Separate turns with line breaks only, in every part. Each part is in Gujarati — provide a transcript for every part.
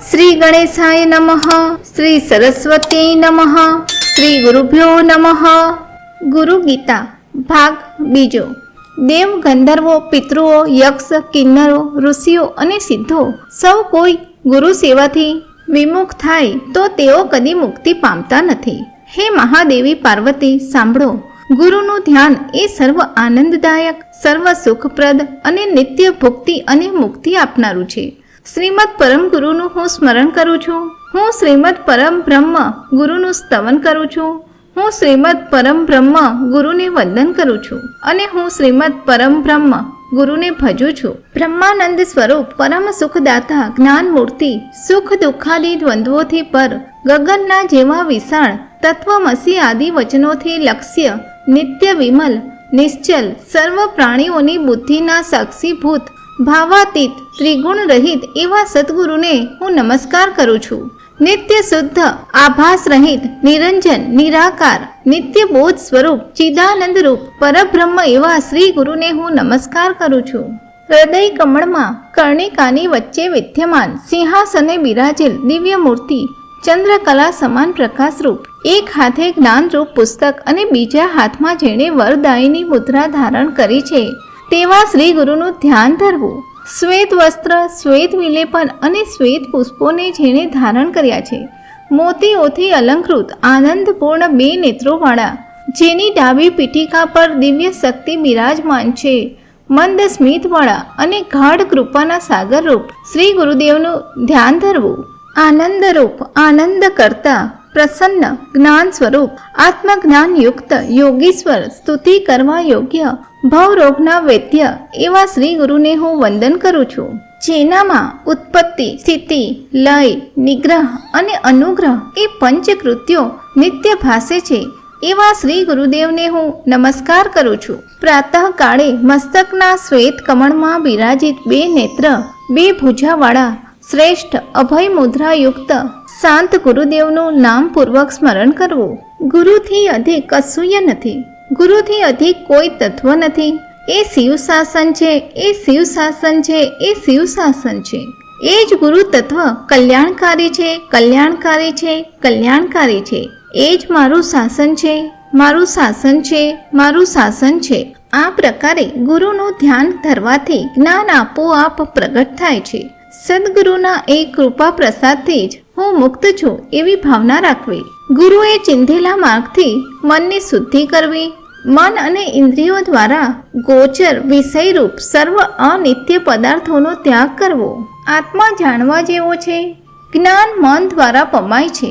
શ્રી ગણેશાય નમઃ. શ્રી સરસ્વતી નમઃ. શ્રી ગુરુભ્યો નમઃ. ગુરુ ગીતા ભાગ બીજો. દેવ, ગંધર્વો, પિતૃઓ, યક્ષ, કિન્નરો, ઋષિઓ અને સિદ્ધો સૌ કોઈ ગુરુ સેવાથી વિમુખ થાય તો તેઓ કદી મુક્તિ પામતા નથી. હે મહાદેવી પાર્વતી, સાંભળો. ગુરુનું ધ્યાન એ સર્વ આનંદદાયક, સર્વ સુખપ્રદ અને નિત્ય ભુક્તિ અને મુક્તિ આપનારું છે. શ્રીમદ પરમ ગુરુનું હું સ્મરણ કરું છું. હું શ્રીમદ પરમ બ્રહ્મ ગુરુનું સ્તવન કરું છું. હું શ્રીમદ પરમ બ્રહ્મ ગુરુને વંદન કરું છું અને હું શ્રીમદ પરમ બ્રહ્મ ગુરુને ભજું છું. બ્રહ્માનંદ સ્વરૂપ, પરમ સુખદાતા, જ્ઞાન મૂર્તિ, સુખ દુઃખાદી દ્વંદ્વોથી પર, ગગનના જેવા વિશાળ, તત્વમસી આદિ વચનોથી લક્ષ્ય, નિત્ય વિમલ, નિશ્ચલ, સર્વ પ્રાણીઓની બુદ્ધિના સાક્ષીભૂત, ભાવાતીત, ત્રિગુણ રહિત એવા સદગુરુને હું નમસ્કાર કરું છું. નિત્ય શુદ્ધ, આભાસ રહિત, નિરંજન, નિરાકાર, નિત્ય બોધ સ્વરૂપ, ચિદાનંદ રૂપ, પરબ્રહ્મ એવા શ્રી ગુરુને હું નમસ્કાર કરું છું. હૃદય કમળમાં કર્ણિકાની વચ્ચે વિદ્યમાન, સિંહાસને બિરાજેલ દિવ્ય મૂર્તિ, ચંદ્રકલા સમાન પ્રકાશરૂપ, એક હાથે જ્ઞાનરૂપ પુસ્તક અને બીજા હાથમાં જેણે વરદાયીની મુદ્રા ધારણ કરી છે તેવા શ્રી ગુરુનું ધ્યાન ધરવું. શ્વેત વસ્ત્ર, શ્વેત વિલેપન અને શ્વેત પુષ્પોને જેણે ધારણ કર્યા છે, મોતીઓથી અલંકૃત, આનંદપૂર્ણ બે નેત્રોવાળા, જેની ડાબી પીઠિકા પર દિવ્ય શક્તિ બિરાજમાન છે, મંદ સ્મિતવાળા અને ગાઢ કૃપાના સાગરરૂપ શ્રી ગુરુદેવનું ધ્યાન ધરવું. આનંદરૂપ, આનંદ કરતા, પ્રસન્ન, જ્ઞાન સ્વરૂપ, આત્મજ્ઞાન યુક્ત, યોગીશ્વર, સ્તુતિ કરવા યોગ્ય, ભવરોગના વૈદ્ય એવા શ્રી ગુરુને હું વંદન કરું છું. જેનામાં ઉત્પત્તિ, સ્થિતિ, લય, નિગ્રહ અને અનુગ્રહ એ પંચકૃત્યો નિત્ય ભાસે છે એવા શ્રી ગુરુદેવને હું નમસ્કાર કરું છું. પ્રાતઃકાળે મસ્તકના શ્વેત કમળમાં બિરાજિત બે નેત્ર, બે ભુજાવાળા, શ્રેષ્ઠ અભય મુદ્રાયુક્ત શાંત ગુરુદેવનું નામપૂર્વક સ્મરણ કરવું. ગુરુથી અધિક કશુંય નથી. ગુરુથી અધિક કોઈ તત્વ નથી. એ શિવ શાસન છે, એ શિવ શાસન છે, એ શિવ શાસન છે. એ જ ગુરુ તત્વ કલ્યાણકારી છે, કલ્યાણકારી છે, કલ્યાણકારી છે. એ જ મારું શાસન છે, મારું શાસન છે, મારું શાસન છે. આ પ્રકારે ગુરુનું ધ્યાન ધરવાથી જ્ઞાન આપોઆપ પ્રગટ થાય છે. સદગુરુના એક કૃપા પ્રસાદથી જ હું મુક્ત છું એવી ભાવના રાખવી. ગુરુએ ચિંધેલા માર્ગથી મનની શુદ્ધિ કરવી. મન અને ઇન્દ્રિયો દ્વારા ગોચર વિષયરૂપ સર્વ અનિત્ય પદાર્થોનો ત્યાગ કરવો. આત્મા જાણવા જેવો છે. જ્ઞાન મન દ્વારા પમાય છે.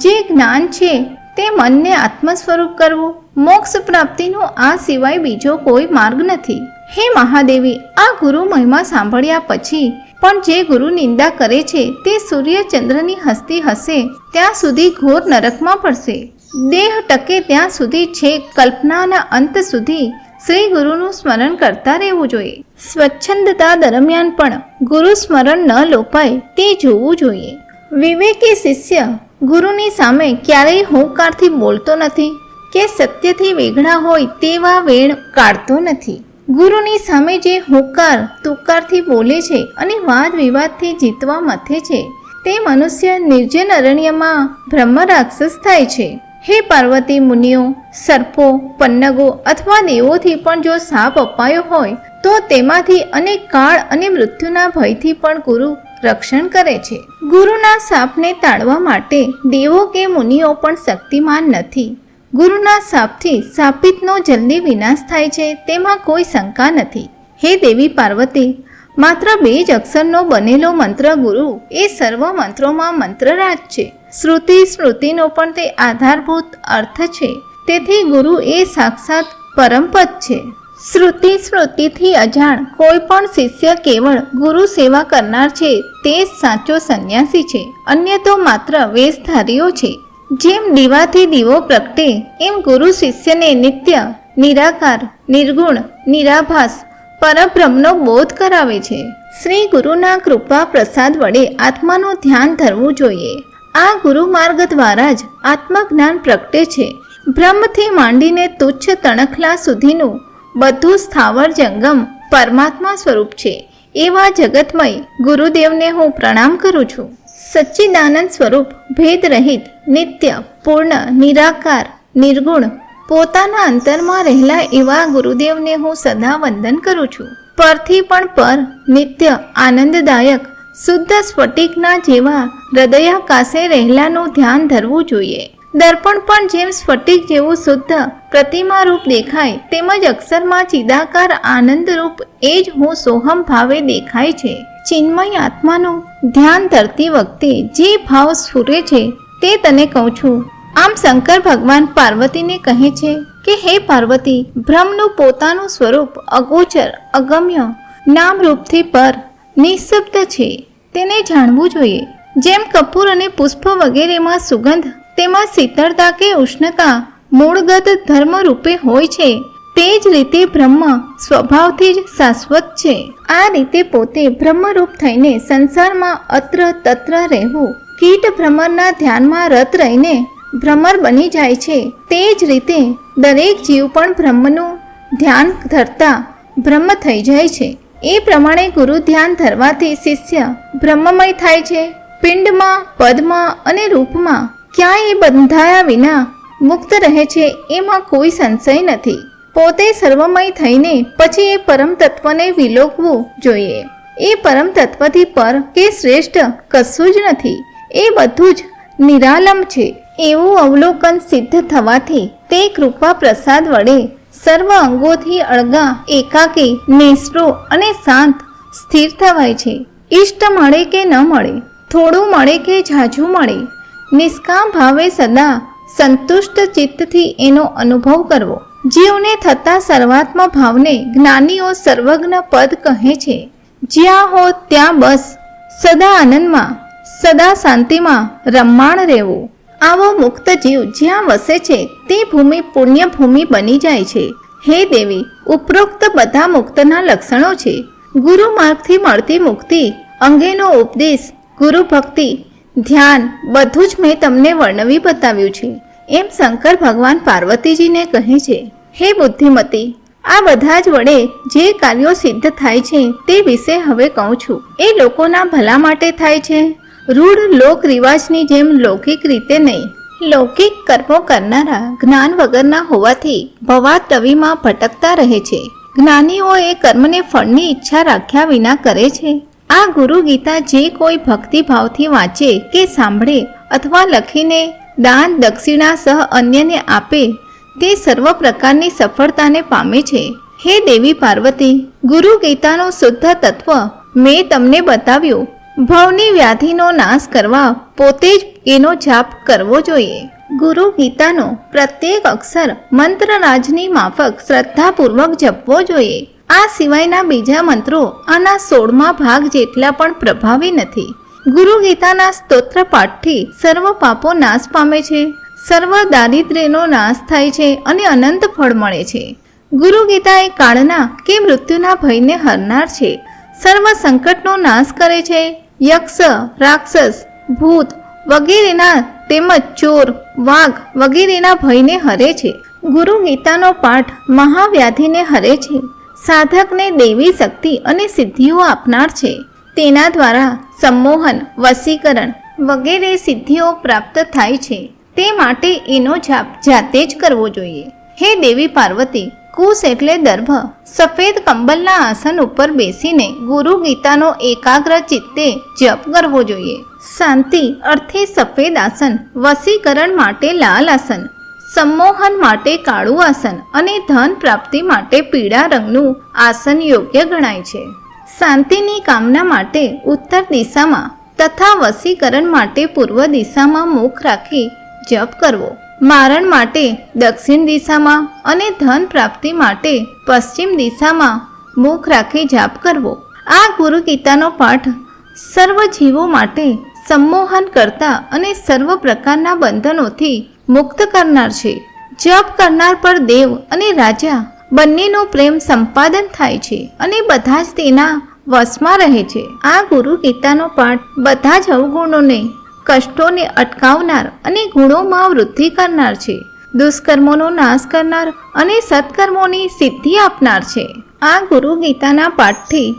જે જ્ઞાન છે તે મનને આત્મ સ્વરૂપ કરવું. મોક્ષ પ્રાપ્તિનો આ સિવાય બીજો કોઈ માર્ગ નથી. હે મહાદેવી, આ ગુરુ મહિમા સાંભળ્યા પછી પણ જે ગુરુ નિંદા કરે છે તે સૂર્ય ચંદ્રની હસ્તી હશે ત્યાં સુધી ઘોર નરકમાં પડશે. દેહ ટકે ત્યાં સુધી છેક કલ્પનાના અંત સુધી શ્રી ગુરુનું સ્મરણ કરતા રહેવું જોઈએ. સ્વચ્છંદતા દરમિયાન પણ ગુરુ સ્મરણ ન લોપાય તે જોવું જોઈએ. વિવેકી શિષ્ય ગુરુની સામે ક્યારેય હુંકારથી બોલતો નથી કે સત્યથી વેગળા હોય તેવા વેણ કાઢતો નથી. ગુરુની સામે જે હુંકાર તુકારથી બોલે છે અને વાદ વિવાદથી જીતવા મથે છે તે મનુષ્ય નિર્જન અરણ્યમાં બ્રહ્મ રાક્ષસ થાય છે. હે પાર્વતી, મુનિઓ, સર્પો, પન્નગો અથવા દેવોથી પણ જો શાપ અપાયો હોય તો તેમાંથી અનેક કાળ અને મૃત્યુના ભયથી પણ ગુરુ રક્ષણ કરે છે. ગુરુના શાપને ટાળવા માટે દેવો કે મુનિઓ પણ શક્તિમાન નથી. ગુરુના શાપથી શાપિતનો જલ્દી વિનાશ થાય છે તેમાં કોઈ શંકા નથી. હે દેવી પાર્વતી, માત્ર 2 જ અક્ષરનો બનેલો મંત્ર ગુરુ એ સર્વ મંત્રોમાં મંત્રરાજ છે. શ્રુતિ સ્મૃતિનો પણ તે આધારભૂત અર્થ છે. તેથી ગુરુ એ સાક્ષાત પરમપદ છે. શ્રુતિ સ્મૃતિથી અજાણ કોઈ પણ શિષ્ય કેવળ ગુરુ સેવા કરનાર છે તે જ સાચો સંન્યાસી છે. અન્ય તો માત્ર વેશધારીઓ છે. જેમ દીવાથી દીવો પ્રગટે એમ ગુરુ શિષ્યને નિત્ય, નિરાકાર, નિર્ગુણ, નિરાભાસ પરબ્રહ્મનો બોધ કરાવે છે. શ્રી ગુરુના કૃપા પ્રસાદ વડે આત્માનું ધ્યાન ધરવું જોઈએ. આ ગુરુ માર્ગ દ્વારા જ આત્મજ્ઞાન પ્રગટે છે. બ્રહ્મથી માંડીને તુચ્છ તણખલા સુધીનું બધું સ્થાવર જંગમ પરમાત્મા સ્વરૂપ છે. એવા જગતમય ગુરુદેવને હું પ્રણામ કરું છું. સચ્ચિદાનંદ સ્વરૂપ, ભેદ રહિત, નિત્ય, પૂર્ણ, નિરાકાર, નિર્ગુણ, પોતાના અંતરમાં રહેલા એવા ગુરુદેવને હું સદા વંદન કરું છું. પરથી પણ પર, નિત્ય, આનંદદાયક, શુદ્ધ સ્ફટિકના જેવા હૃદયાકાશે રહેલાનું ધ્યાન ધરવું જોઈએ. દર્પણ પણ જેમ સ્ફટિક જેવું શુદ્ધ પ્રતિમા રૂપ દેખાય, તેમજ અક્ષરમાં ચિદાકાર આનંદરૂપ એ જ હું સોહમ ભાવે દેખાય છે. ચિન્મય આત્માનું ધ્યાન ધરતી વખતે જે ભાવ સ્ફુરે છે તે તને કહું છું. આમ શંકર ભગવાન પાર્વતીને કહે છે કે હે પાર્વતી, બ્રહ્મનું પોતાનું સ્વરૂપ અગોચર, અગમ્ય, નામરૂપથી પર, નિઃશબ્દ છે. તેને જાણવું જોઈએ. જેમ કપૂર અને પુષ્પ વગેરેમાં સુગંધ, તેમાં શીતળતા કે ઉષ્ણતા મૂળગત ધર્મ રૂપે હોય છે, તે જ રીતે બ્રહ્મ સ્વભાવથી જ શાશ્વત છે. આ રીતે પોતે બ્રહ્મરૂપ થઈને સંસારમાં અત્ર તત્ર રહેવું, કીટ ભ્રમરના ધ્યાનમાં રત રહીને ભ્રમર બની જાય છે, તે જ રીતે દરેક જીવ પણ બ્રહ્મનું ધ્યાન ધરતા બ્રહ્મ થઈ જાય છે. એ પ્રમાણે ગુરુ ધ્યાન ધરવાથી શિષ્ય બ્રહ્મમય થાય છે. પિંડમાં, પદમાં અને રૂપમાં ક્યાંય બંધાયા વિના મુક્ત રહે છે, એમાં કોઈ સંશય નથી. પોતે સર્વમય થઈને પછી એ પરમ તત્વને વિલોકવું જોઈએ. એ પરમ તત્વથી પર કે શ્રેષ્ઠ કશું જ નથી. એ બધું જ નિરાલંબ છે. એવું અવલોકન સિદ્ધ થવાથી તે કૃપા પ્રસાદ વડે સર્વ અંગોથી અળગા, એકાકી, નિષ્ઠો અને શાંત સ્થિર થવાય છે. ઇષ્ટ મળે કે ન મળે, થોડું મળે કે ઝાઝું મળે, નિષ્કામ ભાવે સદા સંતુષ્ટ ચિત્તથી એનો અનુભવ કરવો. જીવને થતા સર્વાત્મ ભાવને જ્ઞાનીઓ સર્વજ્ઞ પદ કહે છે. જ્યાં હો ત્યાં બસ સદા આનંદમાં, સદા શાંતિમાં રમમાણ રહેવું. આવો મુક્ત જીવ જ્યાં વસે છે તે ભૂમિ પુણ્ય ભૂમિ બની જાય છે. હે દેવી, ઉપરોક્ત બધા મુક્તના લક્ષણો છે. ગુરુ માર્ગથી મળતી મુક્તિ અંગેનો ઉપદેશ, ગુરુ ભક્તિ, ધ્યાન બધું જ મેં તમને વર્ણવી બતાવ્યું છે. એમ શંકર ભગવાન પાર્વતીજીને કહે છે. હે બુદ્ધિમતી, આ બધા જ વડે જે કાર્યો સિદ્ધ થાય છે તે વિશે હવે કહું છું. એ લોકોના ભલા માટે થાય છે, રૂઢ લોક રિવાજની જેમ લૌકિક રીતે નહીં. લૌકિક કર્મો કરનારા જ્ઞાન વગરના હોવાથી ભવાટવીમાં ભટકતા રહે છે. જ્ઞાનીઓ એ કર્મને ફળની ઈચ્છા રાખ્યા વિના કરે છે. આ ગુરુ ગીતા જે કોઈ ભક્તિભાવથી વાંચે કે સાંભળે અથવા લખીને દાન દક્ષિણા સહ અન્યને આપે, તે સર્વ પ્રકારની સફળતાને પામે છે. હે દેવી પાર્વતી, ગુરુ ગીતાનું શુદ્ધ તત્વ મેં તમને બતાવ્યું. ભવની વ્યાધિનો નાશ કરવા પોતે જ એનો જાપ કરવો જોઈએ. ગુરુ ગીતાનો પ્રત્યેક અક્ષર મંત્રરાજની માફક શ્રદ્ધાપૂર્વક જપવો જોઈએ. આ સિવાયના બીજા મંત્રો આના 16મા ભાગ જેટલા પણ પ્રભાવી નથી. ગુરુ ગીતાના સ્તોત્ર પાઠથી સર્વ પાપો નાશ પામે છે, સર્વ દારિદ્ર્યનો નાશ થાય છે અને અનંત ફળ મળે છે. ગુરુ ગીતા એ કાળના કે મૃત્યુના ભયને હરનાર છે. સર્વ સંકટનો નાશ કરે છે. યક્ષ, રાક્ષસ, ભૂત વગેરેના તેમજ ચોર, વાઘ વગેરેના ભયને હરે છે. ગુરુ ગીતાનો પાઠ મહાવ્યાધિને હરે છે. સાધકને દૈવી શક્તિ અને સિદ્ધિઓ આપનાર છે. તેના દ્વારા સંમોહન, વશીકરણ વગેરે સિદ્ધિઓ પ્રાપ્ત થાય છે. તે માટે એનો જાપ જાતે જ કરવો જોઈએ. હે દેવી પાર્વતી, કુશ એટલે દર્ભ, સફેદ કંબલના આસન ઉપર બેસીને ગુરુ ગીતાનો એકાગ્ર ચિત્તે જપ કરવો જોઈએ. શાંતિ અર્થે સફેદ આસન, વશીકરણ માટે લાલ આસન, સંમોહન માટે કાળું આસન અને ધન પ્રાપ્તિ માટે પીળા રંગનું આસન યોગ્ય ગણાય છે. શાંતિની કામના માટે ઉત્તર દિશામાં તથા વશીકરણ માટે પૂર્વ દિશામાં મુખ રાખી જપ કરવો. મારણ માટે દક્ષિણ દિશામાં અને ધન પ્રાપ્તિ માટે પશ્ચિમ દિશામાં મુખ રાખી જાપ કરવો. આ ગુરુ ગીતાનો પાઠ સર્વ જીવો માટે સંમોહન કરતા અને સર્વ પ્રકારના બંધનોથી મુક્ત કરનાર છે. જપ કરનાર પર દેવ અને રાજા બંનેનો પ્રેમ સંપાદન થાય છે અને બધા જ તેના વશમાં રહે છે. આ ગુરુ ગીતાનો પાઠ બધા જ અવગુણોને, કષ્ટોને અટકાવનાર અને ગુણોમાં વૃદ્ધિ કરનાર છે. દુષ્કર્મોનો નાશ કરનાર અને સત્કર્મોની સિદ્ધિ આપનાર છે. આ ગુરુ ગીતાના પાઠથી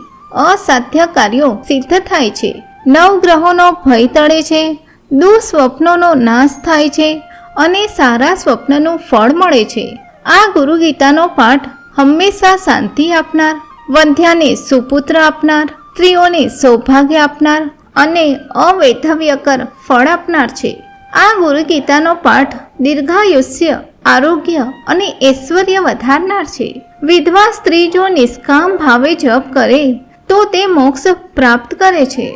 અસાધ્ય કાર્યો સિદ્ધ થાય છે. નવગ્રહોનો ભય ટળે છે, દુઃસ્વપ્નોનો નાશ થાય છે અને સારા સ્વપ્નનું ફળ મળે છે. આ ગુરુ ગીતાનો પાઠ હંમેશા શાંતિ આપનાર, વંધ્યાને સુપુત્ર આપનાર, સ્ત્રીઓને સૌભાગ્ય આપનાર અને અવૈધવ્યકર ફળ આપનાર છે. આ ગુરુ ગીતાનો પાઠ દીર્ઘાયુષ્ય, આરોગ્ય અને ઐશ્વર્ય વધારનાર છે. વિધવા સ્ત્રી જો નિષ્કામ ભાવે જપ કરે તો તે મોક્ષ પ્રાપ્ત કરે છે.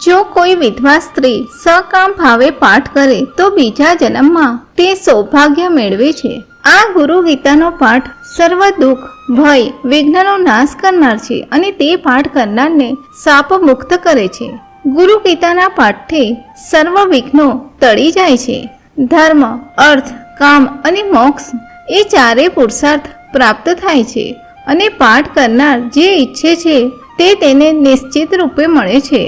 જો કોઈ વિધવા સ્ત્રી સકામ ભાવે પાઠ કરે તો બીજા જન્મમાં તે સૌભાગ્ય મેળવે છે. આ ગુરુ ગીતાનો પાઠ સર્વ દુઃખ, ભય, વિઘ્નનો નાશ કરનાર છે અને તે પાઠ કરનારને શાપ મુક્ત કરે છે. ગુરુ ગીતાના પાઠથી સર્વ વિઘ્નો ટળી જાય છે. ધર્મ, અર્થ, કામ અને મોક્ષ એ ચારે પુરુષાર્થ પ્રાપ્ત થાય છે અને પાઠ કરનાર જે ઈચ્છે છે તે તેને નિશ્ચિત રૂપે મળે છે.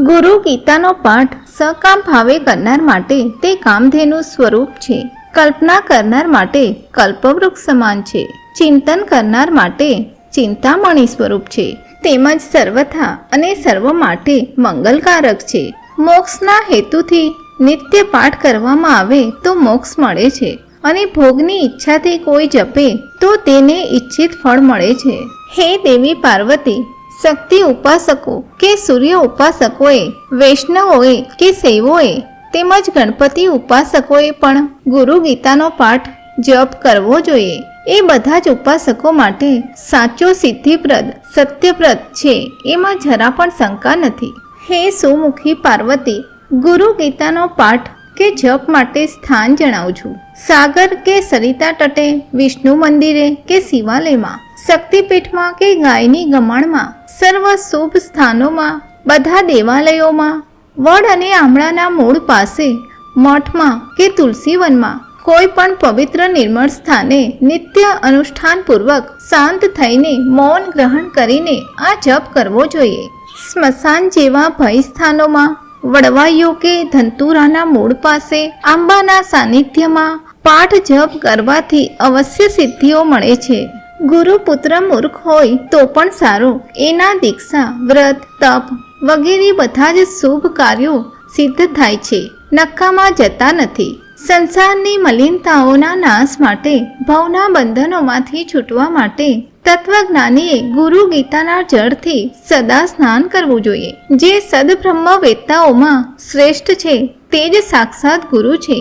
ગુરુ ગીતાનો પાઠ સકામ ભાવે કરનાર માટે તે કામધેનુ સ્વરૂપ છે. કલ્પના કરનાર માટે કલ્પવૃક્ષ સમાન છે. ચિંતન કરનાર માટે ચિંતામણી સ્વરૂપ છે. તેમજ સર્વથા અને સર્વ માટે મંગલકારક છે. મોક્ષના હેતુથી નિત્ય પાઠ કરવામાં આવે તો મોક્ષ મળે છે અને ભોગની ઈચ્છાથી કોઈ જપે તો તેને ઈચ્છિત ફળ મળે છે. હે દેવી પાર્વતી, શક્તિ ઉપાસકો કે સૂર્ય ઉપાસકોએ, વૈષ્ણવોએ કે શૈવોએ તેમજ ગણપતિ ઉપાસકોએ પણ ગુરુ ગીતાનો પાઠ જપ કરવો જોઈએ. એ બધા જ ઉપાસકો માટે સાચો સિદ્ધિપ્રદ, સત્યપ્રદ છે, એમાં જરા પણ શંકા નથી. હે સુમુખી પાર્વતી, ગુરુ ગીતાનો પાઠ કે જપ માટે સ્થાન જણાવું છું. સાગર કે સરિતા તટે, વિષ્ણુ મંદિરે કે શિવાલયમાં, શક્તિપીઠમાં કે ગાયની ગમાણમાં, સર્વ શુભ સ્થાનોમાં, બધા દેવાલયોમાં, વડ અને આમળાના મૂળ પાસે, મઠમાં કે તુલસીવનમાં, કોઈ પણ પવિત્ર નિર્મળ સ્થાને નિત્ય અનુષ્ઠાનપૂર્વક શાંત થઈને મૌન ગ્રહણ કરીને આ જપ કરવો જોઈએ. સ્મશાન જેવા ભય સ્થાનોમાં, વડવાઈઓ કે ધંતુરાના મૂળ પાસે, આંબાના સાનિધ્યમાં પાઠ જપ કરવાથી અવશ્ય સિદ્ધિઓ મળે છે. ગુરુપુત્ર મૂર્ખ હોય તો પણ સારું, એના દીક્ષા, વ્રત, તપ વગેરે બધા જ શુભ કાર્યો સિદ્ધ થાય છે, નકામા જતા નથી. સંસારની મલિનતાઓના નાશ માટે, ભવના બંધનોમાંથી છૂટવા માટે તત્વજ્ઞાનીએ ગુરુ ગીતાના જળથી સદા સ્નાન કરવું જોઈએ. જે સદબ્રહ્મ વેત્તાઓમાં શ્રેષ્ઠ છે તે જ સાક્ષાત ગુરુ છે.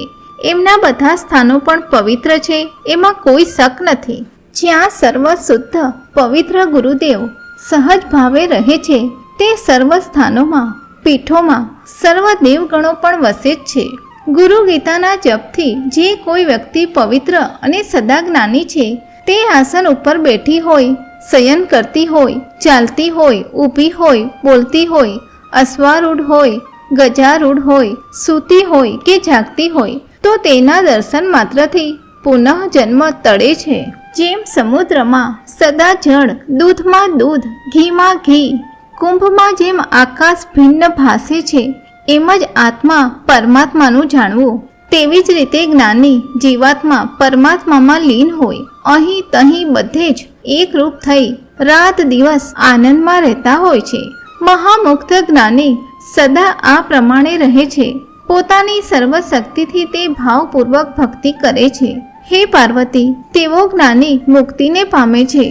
એમના બધા સ્થાનો પણ પવિત્ર છે, એમાં કોઈ શક નથી. જ્યાં સર્વ શુદ્ધ પવિત્ર ગુરુદેવ સહજ ભાવે રહે છે તે સર્વ સ્થાનોમાં, પીઠોમાં સર્વ દેવગણો પણ વસે જ છે. ગુરુ ગીતાના જપથી જે કોઈ વ્યક્તિ પવિત્ર અને સદા જ્ઞાની છે તે આસન ઉપર બેઠી હોય, શયન કરતી હોય, ચાલતી હોય, ઊભી હોય, બોલતી હોય, અશ્વારૂઢ હોય, ગજારૂઢ હોય, સૂતી હોય કે જાગતી હોય તો તેના દર્શન માત્રથી પુનઃ જન્મ ટળે છે. જેમ સમુદ્રમાં સદા જળ, દૂધમાં દૂધ, ઘીમાં ઘી, કુંભમાં જેમ આકાશ ભિન્ન ભાસે છે, એમ જ આત્મા પરમાત્માનું જાણવું. તેવી જ રીતે જ્ઞાની જીવાત્મા પરમાત્મામાં લીન હોય, અહીં તહીં બધે જ એકરૂપ થઈ રાત દિવસ આનંદમાં રહેતા હોય છે. મહામુક્ત જ્ઞાની સદા આ પ્રમાણે રહે છે. પોતાની સર્વશક્તિથી તે ભાવપૂર્વક ભક્તિ કરે છે. હે પાર્વતી, તેવો જ્ઞાની મુક્તિને પામે છે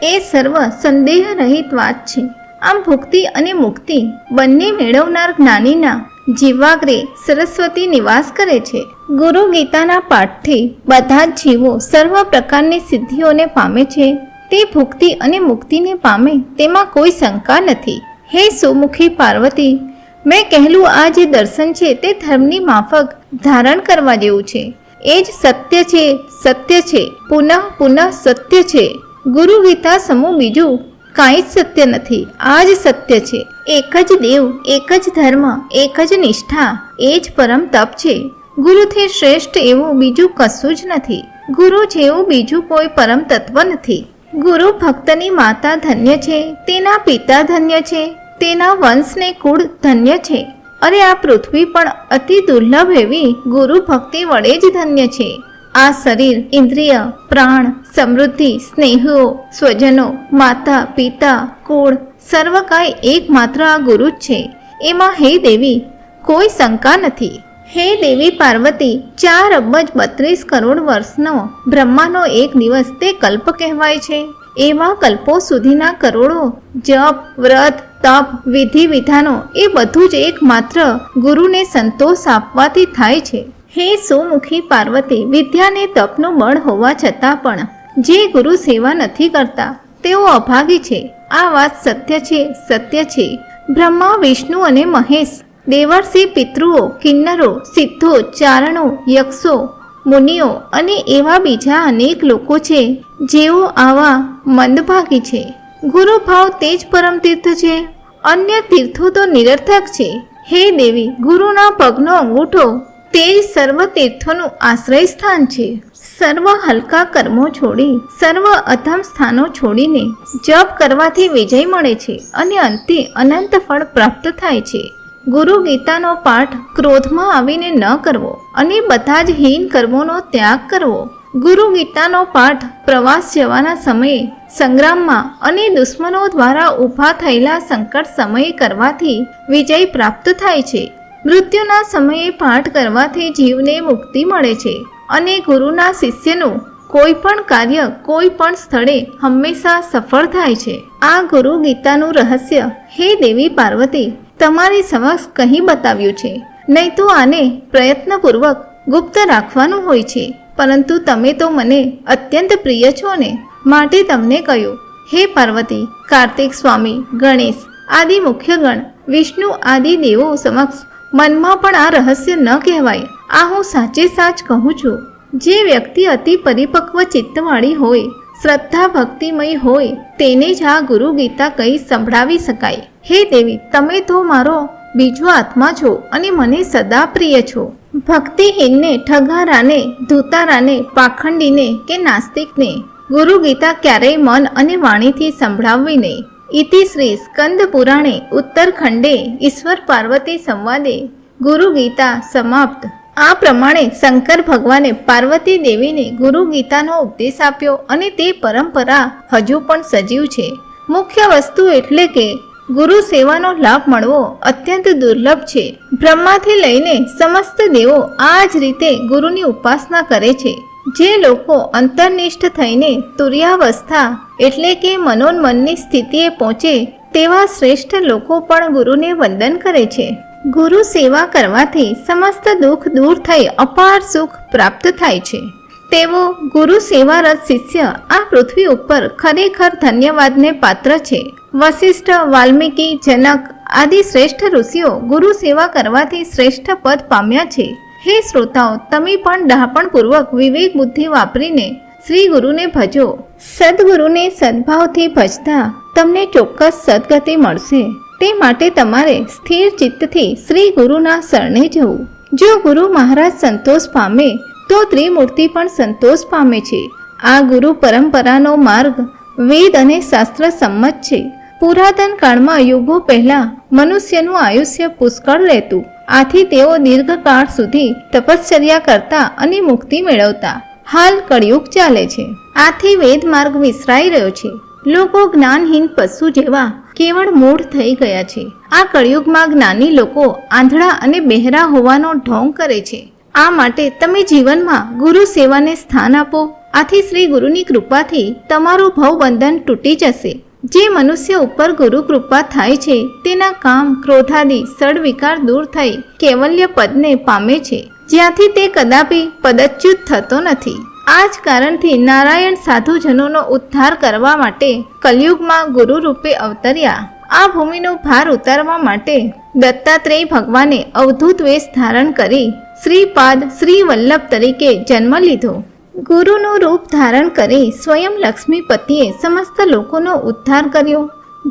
એ સર્વ સંદેહ રહિત વાત છે. આમ ભુક્તિ અને મુક્તિ બંને મેળવનાર જ્ઞાનીના જીવાગ્રે સરસ્વતી નિવાસ કરે છે. ગુરુ ગીતાના પાઠથી બધા જ જીવો સર્વ પ્રકારની સિદ્ધિઓને પામે છે. તે ભુક્તિ અને મુક્તિને પામે તેમાં કોઈ શંકા નથી. હે સુમુખી પાર્વતી, મેં કહેલું આ જે દર્શન છે તે ધર્મની માફક ધારણ કરવા જેવું છે. એ જ સત્ય છે, સત્ય છે, પુનઃ પુનઃ સત્ય છે. ગુરુ ગીતા સમૂહ બીજું કાંઈ જ સત્ય નથી, આ જ સત્ય છે. એક જ દેવ, એક જ ધર્મ, એક જ નિષ્ઠા, એ જ પરમ તપ છે. ગુરુથી શ્રેષ્ઠ એવું બીજું કશું જ નથી. ગુરુ જેવું બીજું કોઈ પરમ તત્વ નથી. ગુરુ ભક્તની માતા ધન્ય છે, તેના પિતા ધન્ય છે, તેના વંશને કુળ ધન્ય છે. અરે આ પૃથ્વી પણ અતિ દુર્લભ એવી ગુરુ ભક્તિ વડે જ ધન્ય છે. આ શરીર, ઇન્દ્રિય, પ્રાણ, સમૃદ્ધિ, સ્નેહો, સ્વજનો, માતા પિતા, કુળ સર્વ કાંઈ એકમાત્ર આ ગુરુ જ છે. એમાં હે દેવી કોઈ શંકા નથી. હે દેવી પાર્વતી, 4 અબજ 32 કરોડ વર્ષનો બ્રહ્માનો એક દિવસ તે કલ્પ કહેવાય છે. એવા કલ્પો સુધીના કરોડો જપ, વ્રત, તપ, વિધિ વિધાનો એ બધું જ એકમાત્ર ગુરુને સંતોષ આપવાથી થાય છે. હે સુમુખી પાર્વતી, વિદ્યાને તપનું બળ હોવા છતાં પણ જે ગુરુ સેવા નથી કરતા તેઓ અભાગી છે. આ વાત સત્ય છે, સત્ય છે. બ્રહ્મા, વિષ્ણુ અને મહેશ, દેવર્ષિ, પિતૃઓ, કિન્નરો, સિદ્ધો, ચારણો, યક્ષો, મુનિઓ અને એવા બીજા અનેક લોકો છે જેઓ આવા મંદભાગી છે. ગુરુ ભાવ તે જ પરમ તીર્થ છે, અન્ય તીર્થો તો નિરર્થક છે. હે દેવી, ગુરુના પગનો અંગૂઠો તે જ સર્વ તીર્થોનું આશ્રય સ્થાન છે. સર્વ હલકા કર્મો છોડી, સર્વ અધમ સ્થાનો છોડીને જપ કરવાથી વિજય મળે છે અને અંતે અનંત ફળ પ્રાપ્ત થાય છે. ગુરુ ગીતાનો પાઠ ક્રોધમાં આવીને ન કરવો અને બધા જ હીન કર્મોનો ત્યાગ કરવો. ગુરુ ગીતાનો પાઠ પ્રવાસ જવાના સમયે, સંગ્રામમાં અને દુશ્મનો દ્વારા ઊભા થયેલા સંકટ સમયે કરવાથી વિજય પ્રાપ્ત થાય છે. મૃત્યુના સમયે પાઠ કરવાથી જીવને મુક્તિ મળે છે અને ગુરુના શિષ્યનું કોઈ પણ કાર્ય કોઈ પણ સ્થળે હંમેશા સફળ થાય છે. આ ગુરુ ગીતાનું રહસ્ય હે દેવી પાર્વતી તમારી સમક્ષ કહી બતાવ્યું છે. નહીં તો આને પ્રયત્નપૂર્વક ગુપ્ત રાખવાનું હોય છે, પરંતુ તમે તો મને અત્યંત પ્રિય છો ને, માટે તમને કહ્યું. હે પાર્વતી, કાર્તિક સ્વામી, ગણેશ આદિ મુખ્ય ગણ, વિષ્ણુ આદિ દેવો સમક્ષ મનમાં પણ આ રહસ્ય ન કહેવાય. આ હું સાચે સાચ કહું છું. જે વ્યક્તિ અતિ પરિપક્વ ચિત્તવાળી હોય, શ્રદ્ધા ભક્તિમય હોય, તેને જ આ ગુરુ ગીતા કહી સંભળાવી શકાય. હે દેવી, તમે તો મારો બીજો આત્મા છો અને મને સદા પ્રિય છો. ભક્તિહીનને, ઠગારાને, ધૂતારાને, પાખંડીને કે નાસ્તિકને ગુરુ ગીતા ક્યારેય મન અને વાણીથી સંભળાવવી નહીં. ઇતિ શ્રી સ્કંદ પુરાણે ઉત્તરખંડે ઈશ્વર પાર્વતી સંવાદે ગુરુ ગીતા સમાપ્ત. આ પ્રમાણે શંકર ભગવાને પાર્વતી દેવીને ગુરુ ગીતાનો ઉપદેશ આપ્યો અને તે પરંપરા હજુ પણ સજીવ છે. મુખ્ય વસ્તુ એટલે કે ગુરુ સેવાનો લાભ મળવો અત્યંત દુર્લભ છે. બ્રહ્માથી લઈને સમસ્ત દેવો આ જ રીતે ગુરુની ઉપાસના કરે છે. જે લોકો અંતર્નિષ્ઠ થઈને તુર્યાવસ્થા એટલે કે મનોન્મનની સ્થિતિએ પહોંચે તેવા શ્રેષ્ઠ લોકો પણ ગુરુને વંદન કરે છે. ગુરુ સેવા કરવાથી સમસ્ત દુઃખ દૂર થઈ અપાર સુખ પ્રાપ્ત થાય છે. તેવો ગુરુ સેવારત શિષ્ય આ પૃથ્વી ઉપર ખરેખર ધન્યવાદને પાત્ર છે. વશિષ્ઠ, વાલ્મીકી, જનક આદિ શ્રેષ્ઠ ઋષિઓ ગુરુ સેવા કરવાથી શ્રેષ્ઠ પદ પામ્યા છે. હે શ્રોતાઓ, તમે પણ ડહાપણપૂર્વક વિવેક બુદ્ધિ વાપરીને શ્રી ગુરુને ભજો. સદગુરુને સદભાવથી ભજતા તમને ચોક્કસ સદગતિ મળશે. તે માટે તમારે સ્થિર ચિત્તથી શ્રી ગુરુના શરણે જવું. જો ગુરુ મહારાજ સંતોષ પામે તો ત્રિમૂર્તિ પણ સંતોષ પામે છે. આ ગુરુ પરંપરાનો માર્ગ વેદ અને શાસ્ત્ર સંમત છે. પુરાતન કાળમાં યુગો પહેલા મનુષ્યનું આયુષ્ય પુષ્કળ રહેતું. આથી તેઓ દીર્ઘકાળ સુધી તપશ્ચર્યા કરતા અને મુક્તિ મેળવતા. હાલ કળિયુગ ચાલે છે, આથી વેદ માર્ગ વિસરાઈ રહ્યો છે. લોકો જ્ઞાનહીન પશુ જેવા કેવળ મૂઢ થઈ ગયા છે. આ કળિયુગમાં જ્ઞાની લોકો આંધળા અને બહેરા હોવાનો ઢોંગ કરે છે. આ માટે તમે જીવનમાં ગુરુ સેવાને સ્થાન આપો. આથી શ્રી ગુરુની કૃપાથી તમારું ભવબંધન તૂટી જશે. જે મનુષ્ય ઉપર ગુરુ કૃપા થાય છે તેના કામ, ક્રોધાદિ સડવિકાર દૂર થઈ કૈવલ્ય પદને પામે છે, જ્યાંથી તે કદાપી પદચ્યુત થતો નથી. આ જ કારણથી નારાયણ સાધુજનોનો ઉદ્ધાર કરવા માટે કલયુગમાં ગુરુ રૂપે અવતર્યા. આ ભૂમિનો ભાર ઉતારવા માટે દત્તાત્રેય ભગવાને અવધૂત વેશ ધારણ કરી શ્રીપાદ શ્રી વલ્લભ તરીકે જન્મ લીધો. ગુરુનું રૂપ ધારણ કરી સ્વયં લક્ષ્મીપતિએ સમસ્ત લોકોનો ઉદ્ધાર કર્યો.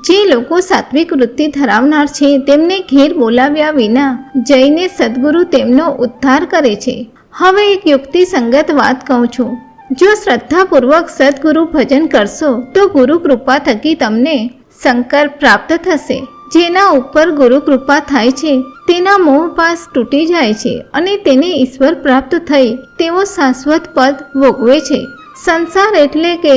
જે લોકો સાત્વિક વૃત્તિ ધરાવનાર છે તેમને ઘેર બોલાવ્યા વિના જઈને સદગુરુ તેમનો ઉદ્ધાર કરે છે. હવે એક યુક્તિ સંગત વાત કહું છું. જો શ્રદ્ધાપૂર્વક સદગુરુ ભજન કરશો તો ગુરુ કૃપા થકી તમને શંકર પ્રાપ્ત થશે. જેના ઉપર ગુરુ કૃપા થાય છે તેના મોહપાસ તૂટી જાય છે અને તેને ઈશ્વર પ્રાપ્ત થઈ તેવો શાશ્વત પદ ભોગવે છે. સંસાર એટલે કે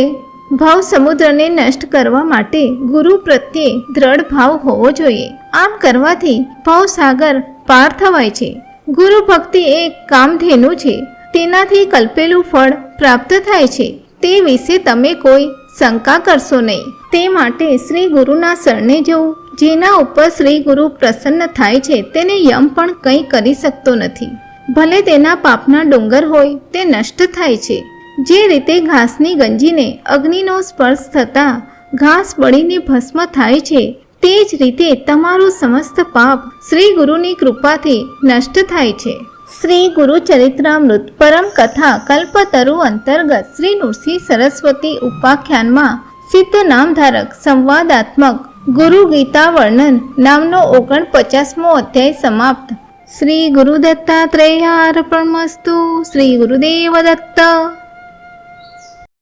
ભાવ સમુદ્રને નષ્ટ કરવા માટે ગુરુ પ્રત્યે દ્રઢ ભાવ હોવો જોઈએ. આમ કરવાથી ભાવસાગર પાર થવાય છે. ગુરુ ભક્તિ એ કામધેનુ છે. તેનાથી કલ્પેલું ફળ પ્રાપ્ત થાય છે. તે વિશે તમે કોઈ શંકા કરશો નહીં. તે માટે શ્રી ગુરુના શરણે જવું. જેના ઉપર શ્રી ગુરુ પ્રસન્ન થાય છે તેને યમ પણ કંઈ કરી શકતો નથી. ભલે તેના પાપના ડુંગર હોય તે નષ્ટ થાય છે. જે રીતે ઘાસની ગંજીને અગ્નિનો સ્પર્શ થતાં ઘાસ બળીને ભસ્મ થાય છે, તે જ રીતે તમારું સમસ્ત પાપ શ્રી ગુરુની કૃપાથી નષ્ટ થાય છે. શ્રી ગુરુ ચરિત્રામૃત પરમ કથા કલ્પતરુ અંતર્ગત શ્રી નૃસિંહ સરસ્વતી ઉપાખ્યાનમાં સિદ્ધ નામધારક સંવાદાત્મક ગુરુ ગીતા વર્ણન નામનો 49મો અધ્યાય સમાપ્ત. શ્રી ગુરુ દત્તાત્રેયાર્પણમસ્તુ. શ્રી ગુરુદેવ દત્ત.